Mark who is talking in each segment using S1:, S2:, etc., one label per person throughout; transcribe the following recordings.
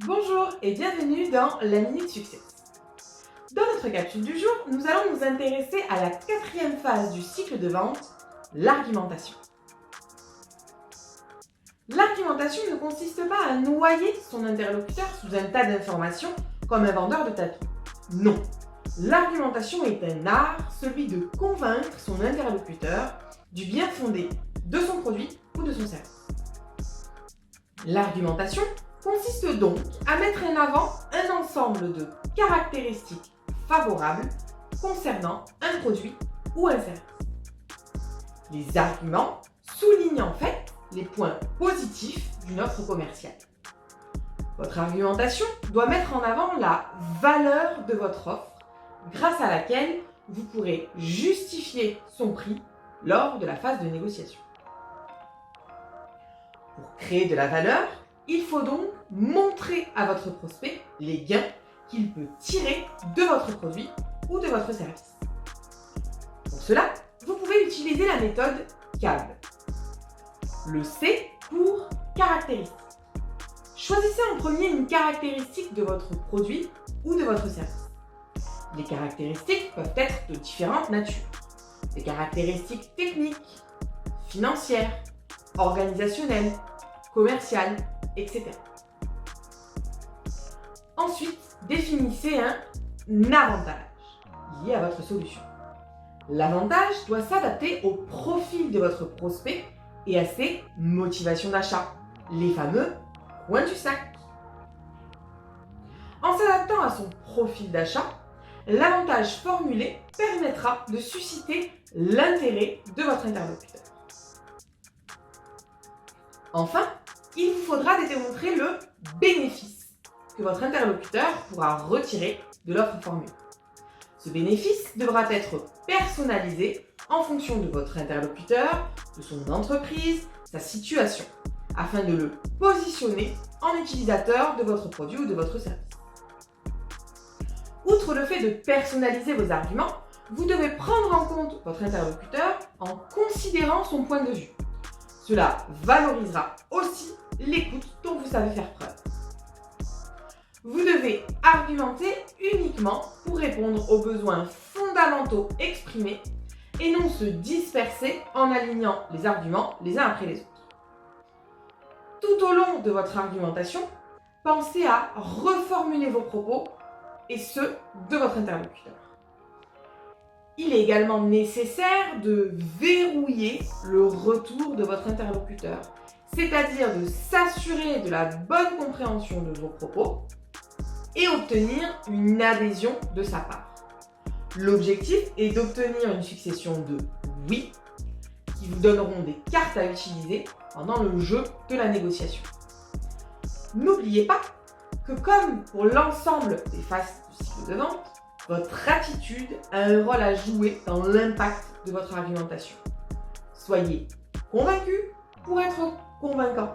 S1: Bonjour et bienvenue dans la Minute Success. Dans notre capsule du jour, nous allons nous intéresser à la quatrième phase du cycle de vente, l'argumentation. L'argumentation ne consiste pas à noyer son interlocuteur sous un tas d'informations comme un vendeur de tapis. Non, l'argumentation est un art, celui de convaincre son interlocuteur du bien fondé de son produit ou de son service. L'argumentation consiste donc à mettre en avant un ensemble de caractéristiques favorables concernant un produit ou un service. Les arguments soulignent en fait les points positifs d'une offre commerciale. Votre argumentation doit mettre en avant la valeur de votre offre grâce à laquelle vous pourrez justifier son prix lors de la phase de négociation. Pour créer de la valeur, il faut donc montrer à votre prospect les gains qu'il peut tirer de votre produit ou de votre service. Pour cela, vous pouvez utiliser la méthode CAB. Le C pour caractéristique. Choisissez en premier une caractéristique de votre produit ou de votre service. Les caractéristiques peuvent être de différentes natures. Des caractéristiques techniques, financières, organisationnelles, commerciales, etc. Ensuite, définissez un avantage lié à votre solution. L'avantage doit s'adapter au profil de votre prospect et à ses motivations d'achat, les fameux coins du sac. En s'adaptant à son profil d'achat, l'avantage formulé permettra de susciter l'intérêt de votre interlocuteur. Enfin, il vous faudra démontrer le bénéfice que votre interlocuteur pourra retirer de l'offre formulée. Ce bénéfice devra être personnalisé en fonction de votre interlocuteur, de son entreprise, sa situation, afin de le positionner en utilisateur de votre produit ou de votre service. Outre le fait de personnaliser vos arguments, vous devez prendre en compte votre interlocuteur en considérant son point de vue. Cela valorisera aussi l'écoute dont vous savez faire preuve. Vous devez argumenter uniquement pour répondre aux besoins fondamentaux exprimés et non se disperser en alignant les arguments les uns après les autres. Tout au long de votre argumentation, pensez à reformuler vos propos et ceux de votre interlocuteur. Il est également nécessaire de verrouiller le retour de votre interlocuteur, c'est-à-dire de s'assurer de la bonne compréhension de vos propos et obtenir une adhésion de sa part. L'objectif est d'obtenir une succession de oui qui vous donneront des cartes à utiliser pendant le jeu de la négociation. N'oubliez pas que comme pour l'ensemble des phases du cycle de vente, votre attitude a un rôle à jouer dans l'impact de votre argumentation. Soyez convaincu pour être convaincant.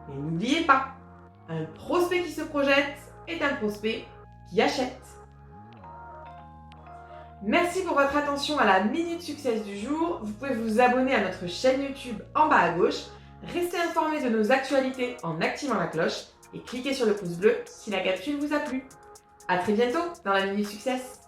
S1: Et n'oubliez pas, un prospect qui se projette est un prospect qui achète. Merci pour votre attention à la Minute Success du jour. Vous pouvez vous abonner à notre chaîne YouTube en bas à gauche. Restez informés de nos actualités en activant la cloche et cliquez sur le pouce bleu si la capsule vous a plu. À très bientôt dans la Minute Success.